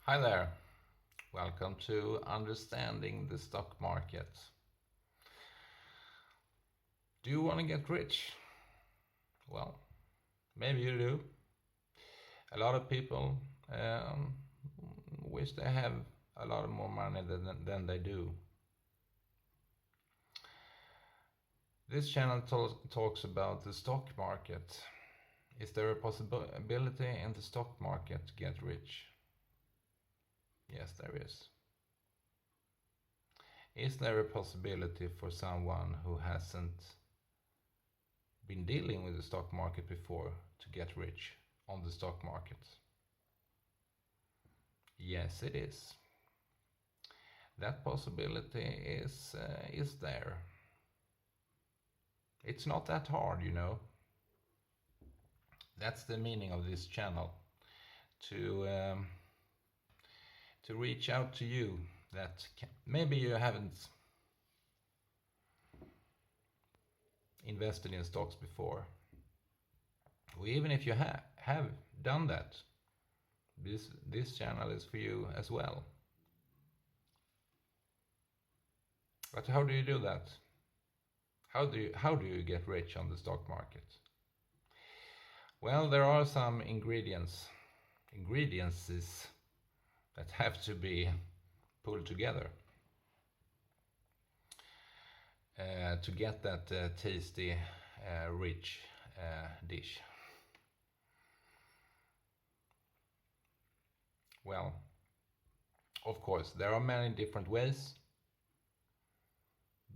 Hi there. Welcome to Understanding the Stock Market. Do you want to get rich? Well, maybe you do. A lot of people um, wish they have a lot more money than they do. This channel talks about the stock market. Is there a possibility in the stock market to get rich? Yes, there is. Is there a possibility for someone who hasn't been dealing with the stock market before to get rich on the stock market? Yes, it is. That possibility is there. It's not that hard, you know. That's the meaning of this channel, to to reach out to you that maybe you haven't invested in stocks before. Or even if you have done that, this channel is for you as well. But how do you do that? How do you get rich on the stock market? Well, there are some ingredients that have to be pulled together to get that tasty, rich dish. Well, of course, there are many different ways,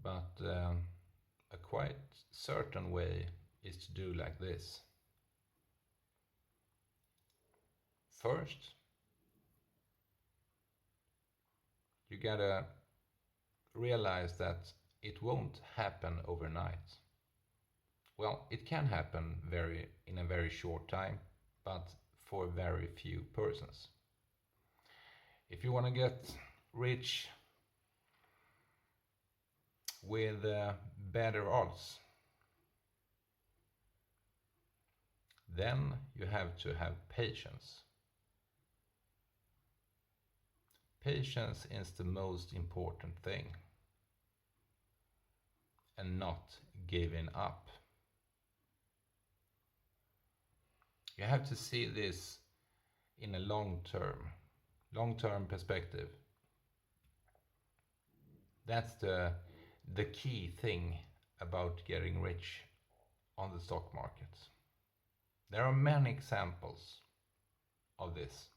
but a quite certain way is to do like this. First, you gotta realize that it won't happen overnight. Well, it can happen in a very short time, but for very few persons. If you want to get rich with better odds, then you have to have patience. Patience is the most important thing, and not giving up. You have to see this in a long-term perspective. That's the key thing about getting rich on the stock market. There are many examples of this.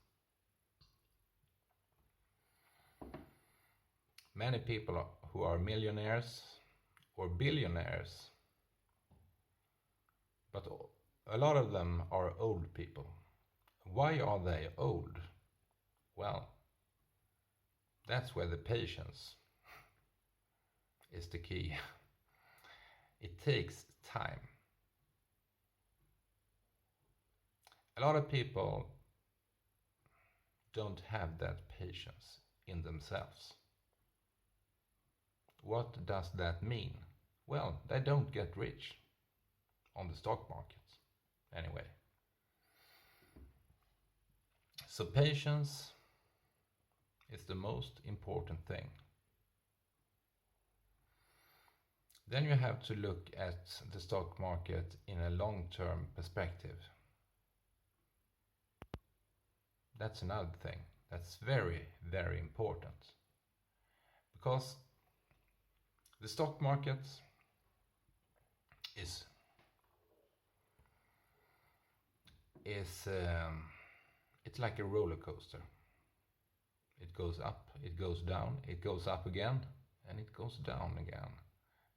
Many people who are millionaires or billionaires, but a lot of them are old people. Why are they old? Well, that's where the patience is the key. It takes time. A lot of people don't have that patience in themselves. What does that mean? Well, they don't get rich on the stock market anyway. So patience is the most important thing. Then you have to look at the stock market in a long-term perspective. That's another thing that's very, very important. Because the stock market is it's like a roller coaster. It goes up, it goes down, it goes up again, and it goes down again.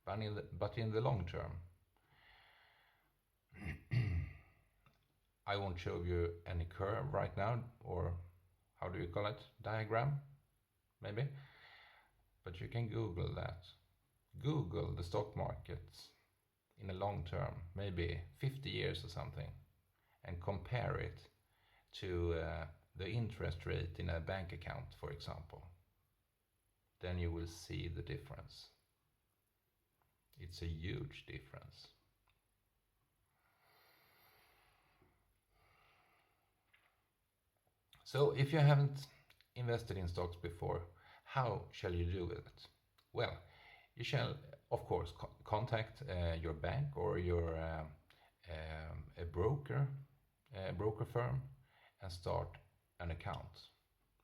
But in the long term, I won't show you any curve right now, or how do you call it? Diagram, maybe? But you can Google that. Google the stock market in a long term, maybe 50 years or something, and compare it to the interest rate in a bank account, for example. Then you will see the difference. It's a huge difference. So if you haven't invested in stocks before, how shall you do with it? Well, you shall, of course, contact your bank or your a broker firm, and start an account.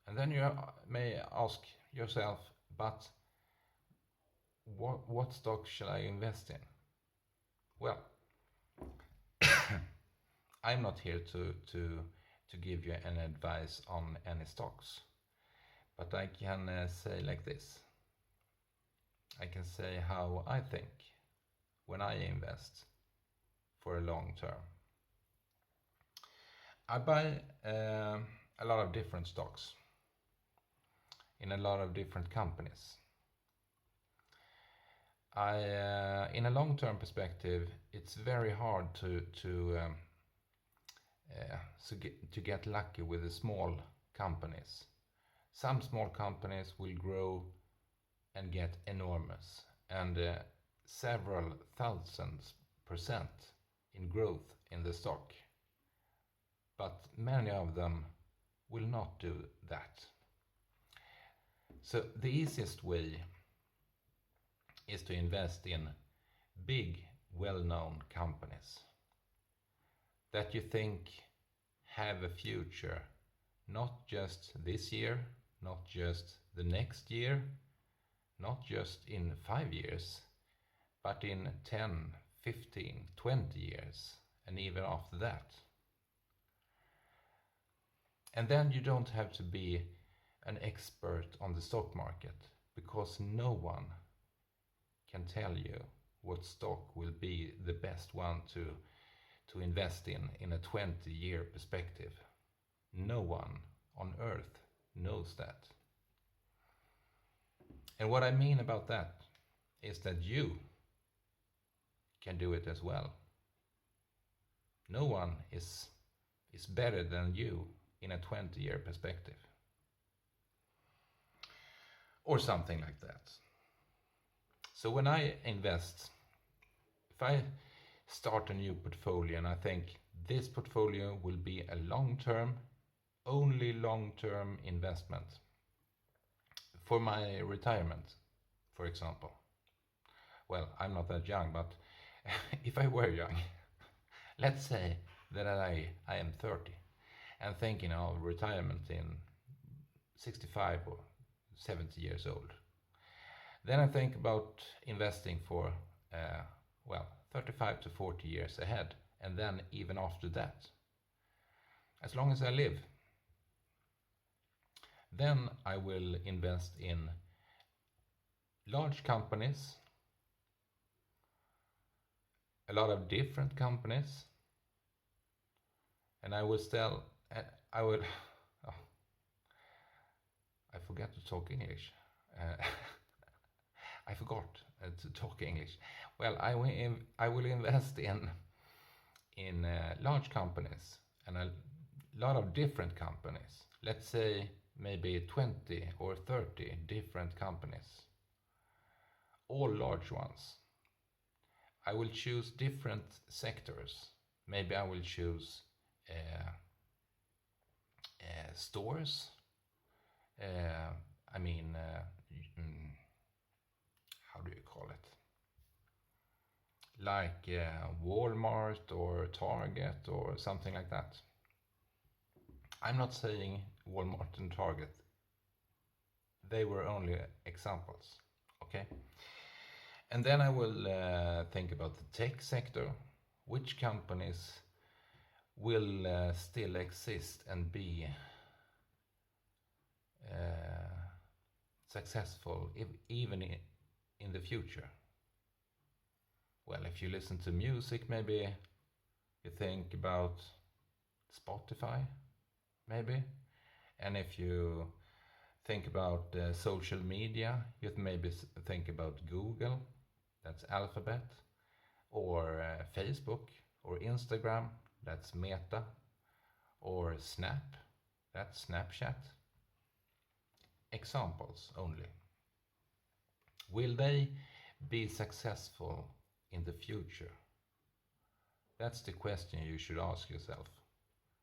And then you may ask yourself, but what stock shall I invest in? Well, I'm not here to give you any advice on any stocks, but I can say like this. I can say how I think when I invest for a long term. I buy a lot of different stocks in a lot of different companies. In a long-term perspective, it's very hard to get lucky with the small companies. Some small companies will grow and get enormous, and several thousands% in growth in the stock. But many of them will not do that. So the easiest way is to invest in big, well-known companies that you think have a future, not just this year, not just the next year, not just in 5 years, but in 10, 15, 20 years, and even after that. And then you don't have to be an expert on the stock market, because no one can tell you what stock will be the best one to invest in a 20-year perspective. No one on earth knows that. And what I mean about that is that you can do it as well. No one is better than you in a 20-year perspective. Or something like that. So when I invest, if I start a new portfolio and I think this portfolio will be a long-term, only long-term investment for my retirement, for example. Well, I'm not that young, but if I were young, let's say that I am 30 and thinking of retirement in 65 or 70 years old. Then I think about investing for, 35 to 40 years ahead, and then even after that, as long as I live. Then I will invest in large companies, a lot of different companies, and I forgot to talk English. I forgot to talk English. Well, I will invest in large companies and a lot of different companies. Let's say maybe 20 or 30 different companies, all large ones. I will choose different sectors. Maybe I will choose stores. How do you call it? Like Walmart or Target or something like that. I'm not saying Walmart and Target. They were only examples, okay? And then I will think about the tech sector. Which companies will still exist and be successful even in the future? Well, if you listen to music, maybe you think about Spotify, maybe. And if you think about social media, you maybe think about Google, that's Alphabet, or Facebook, or Instagram, that's Meta, or Snap, that's Snapchat. Examples only. Will they be successful in the future? That's the question you should ask yourself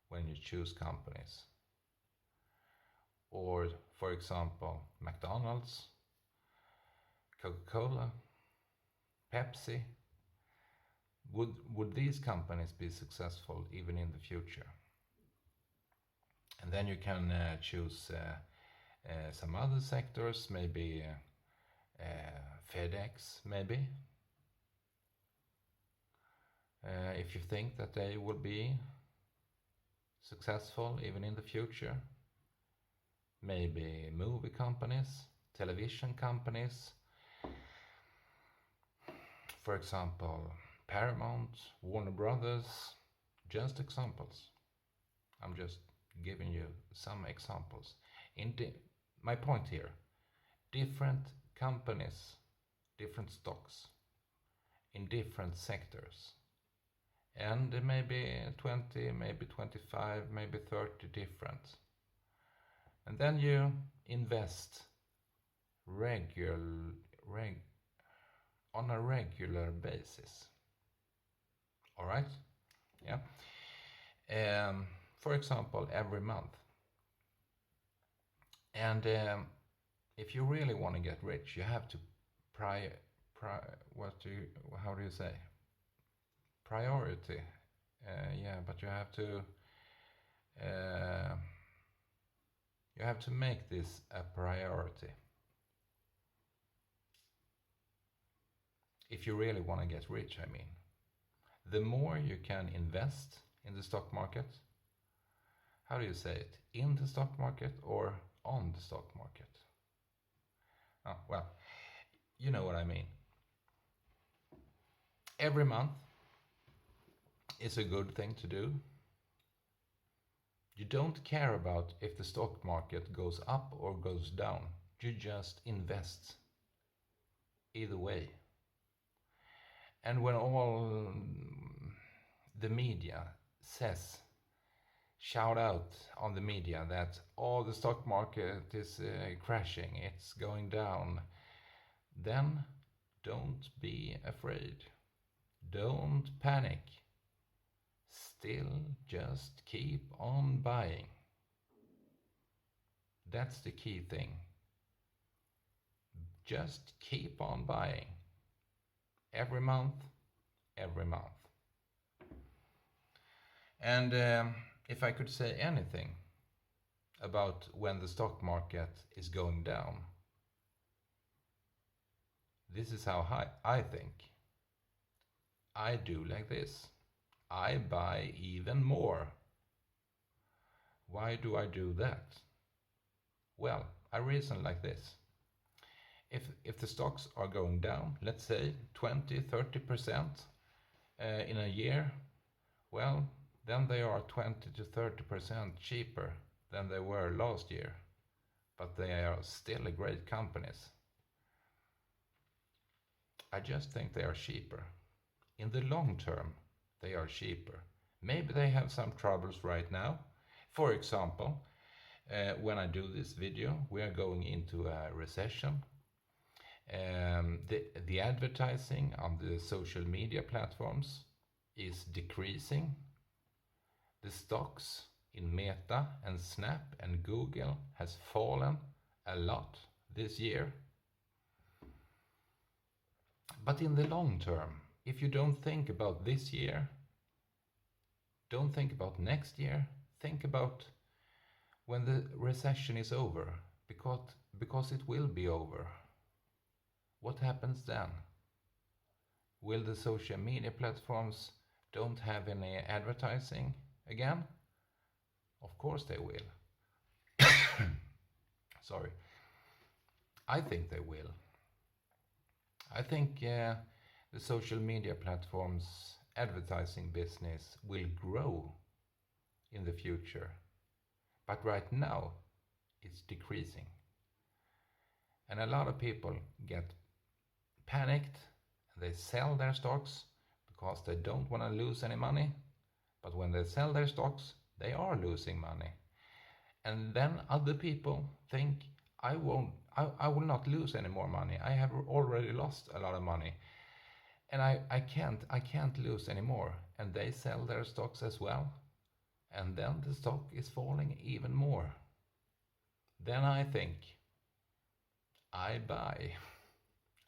when you choose companies. or for example McDonald's, Coca-Cola, Pepsi, would these companies be successful even in the future? And then you can choose some other sectors, maybe FedEx, maybe, if you think that they will be successful even in the future. Maybe movie companies, television companies, for example Paramount, Warner Brothers, just examples. I'm just giving you some examples. My point here, different companies, different stocks in different sectors, and maybe 20, maybe 25, maybe 30 different. And then you invest on a regular basis. All right? Yeah. For example, every month. And if you really want to get rich, you have to how do you say? Priority. Yeah, but you have to make this a priority. If you really want to get rich, I mean. The more you can invest in the stock market, how do you say it? In the stock market or on the stock market? Oh, well, you know what I mean. Every month is a good thing to do. You don't care about if the stock market goes up or goes down. You just invest either way. And when all the media shout out on the media that the stock market is crashing, it's going down, then don't be afraid. Don't panic. Still just keep on buying. That's the key thing. Just keep on buying. Every month. And if I could say anything about when the stock market is going down, this is how I think. I do like this. I buy even more. Why do I do that? Well, I reason like this. If the stocks are going down, let's say 20-30% in a year, well, then they are 20 to 30% cheaper than they were last year. But they are still great companies. I just think they are cheaper. In the long term, they are cheaper. Maybe they have some troubles right now. For example, when I do this video, we are going into a recession. The advertising on the social media platforms is decreasing. The stocks in Meta and Snap and Google has fallen a lot this year. But in the long term, if you don't think about this year, don't think about next year, think about when the recession is over, because it will be over. What happens then? Will the social media platforms don't have any advertising again? Of course they will. Sorry. I think they will. I think the social media platforms advertising business will grow in the future. But right now it's decreasing. And a lot of people get panicked and they sell their stocks because they don't want to lose any money. But when they sell their stocks, they are losing money. And then other people think, I will not lose any more money. I have already lost a lot of money. And I can't lose any more. And they sell their stocks as well. And then the stock is falling even more. then I think I buy.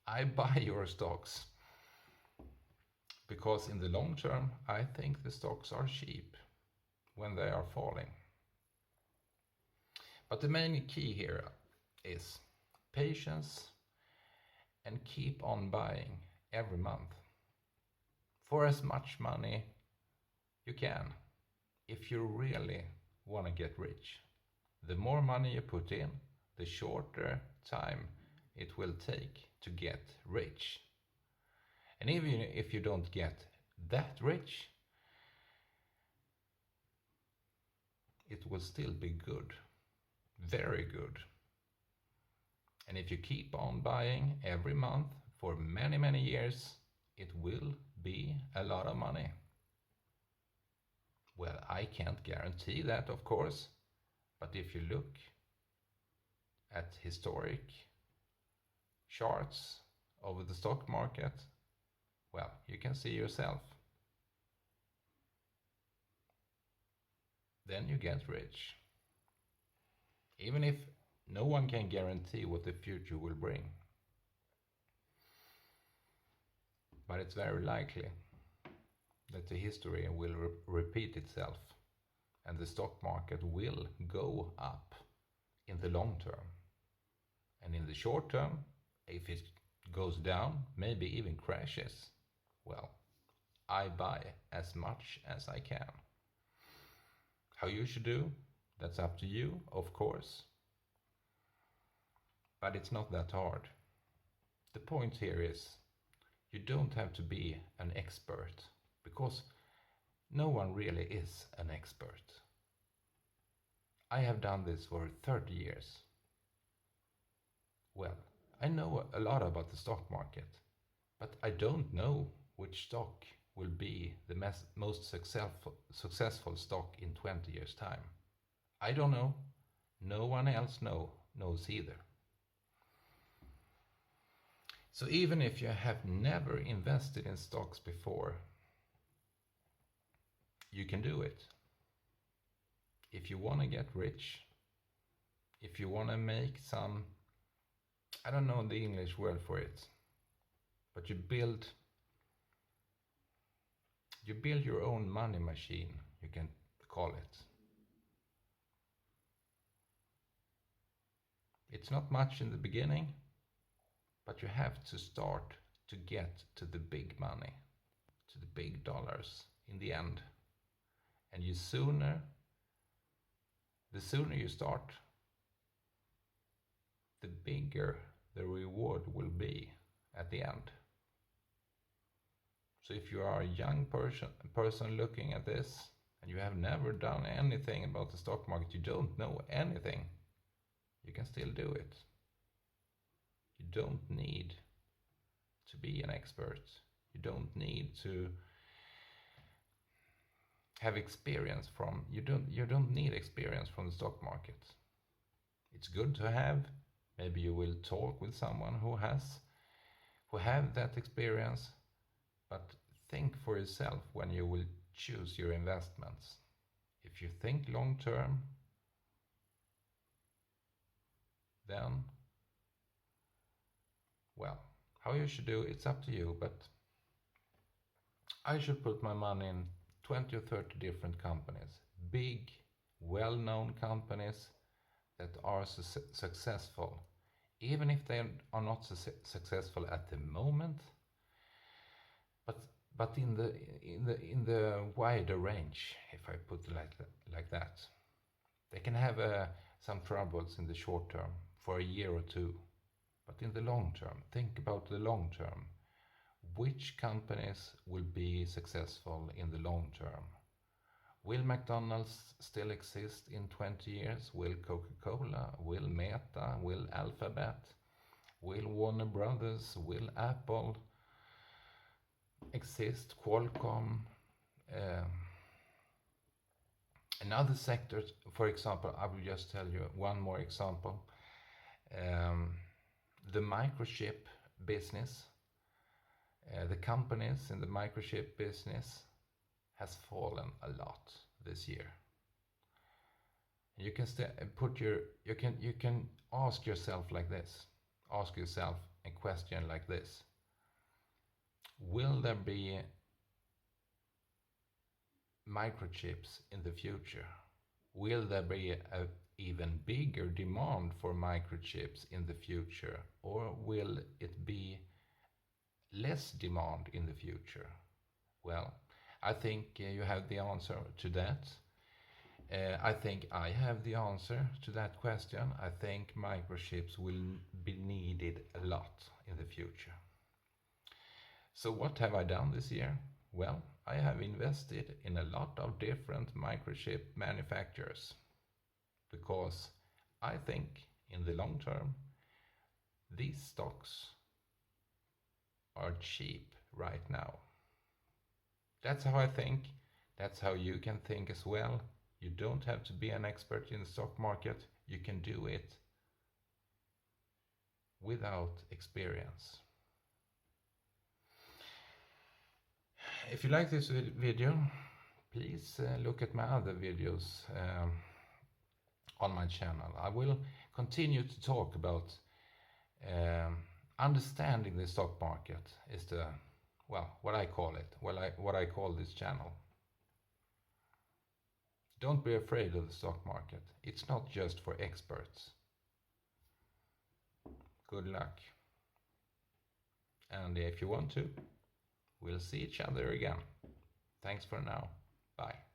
I buy your stocks because in the long term, I think the stocks are cheap when they are falling. But the main key here is patience and keep on buying every month for as much money you can if you really want to get rich. The more money you put in, the shorter time it will take to get rich. And even if you don't get that rich, it will still be good, very good. And if you keep on buying every month for many, many years, it will be a lot of money. Well, I can't guarantee that, of course, but if you look at historic charts over the stock market, well, you can see yourself. Then you get rich. Even if no one can guarantee what the future will bring. But it's very likely that the history will repeat itself and the stock market will go up in the long term. And in the short term, if it goes down, maybe even crashes, well, I buy as much as I can. How you should do, that's up to you, of course. But it's not that hard. The point here is you don't have to be an expert because no one really is an expert. I have done this for 30 years. Well, I know a lot about the stock market, but I don't know which stock will be the most successful stock in 20 years' time. I don't know. No one else knows either. So even if you have never invested in stocks before, you can do it. If you want to get rich, if you want to make some, I don't know the English word for it, but you build your own money machine, you can call it. It's not much in the beginning, but you have to start to get to the big money, to the big dollars in the end. And the sooner you start, the bigger the reward will be at the end. So if you are a young person looking at this and you have never done anything about the stock market, you don't know anything, you can still do it. You don't need to be an expert. You don't need to have experience from, you don't need experience from the stock market. It's good to have. Maybe you will talk with someone who have that experience, but think for yourself when you will choose your investments. If you think long term, then, well, how you should do, it's up to you, but I should put my money in 20 or 30 different companies, big, well-known companies that are successful, even if they are not successful at the moment, but in the wider range, if I put it like that. They can have some troubles in the short term for a year or two, but in the long term, think about the long term. Which companies will be successful in the long term? Will McDonald's still exist in 20 years? Will Coca-Cola? Will Meta? Will Alphabet? Will Warner Brothers? Will Apple exist? Qualcomm? And other sectors, for example, I will just tell you one more example. The microchip business, the companies in the microchip business has fallen a lot this year. You can you can ask yourself like this. Ask yourself a question like this. Will there be microchips in the future? Will there be a even bigger demand for microchips in the future, or will it be less demand in the future? Well, I think you have the answer to that. I think I have the answer to that question. I think microchips will be needed a lot in the future. So what have I done this year? Well, I have invested in a lot of different microchip manufacturers because I think in the long term these stocks are cheap right now. That's how I think. That's how you can think as well. You don't have to be an expert in the stock market. You can do it without experience. If you like this video, please look at my other videos on my channel. I will continue to talk about understanding the stock market is the, well, what I call it, what I call this channel. Don't be afraid of the stock market. It's not just for experts. Good luck. And if you want to, we'll see each other again. Thanks for now. Bye.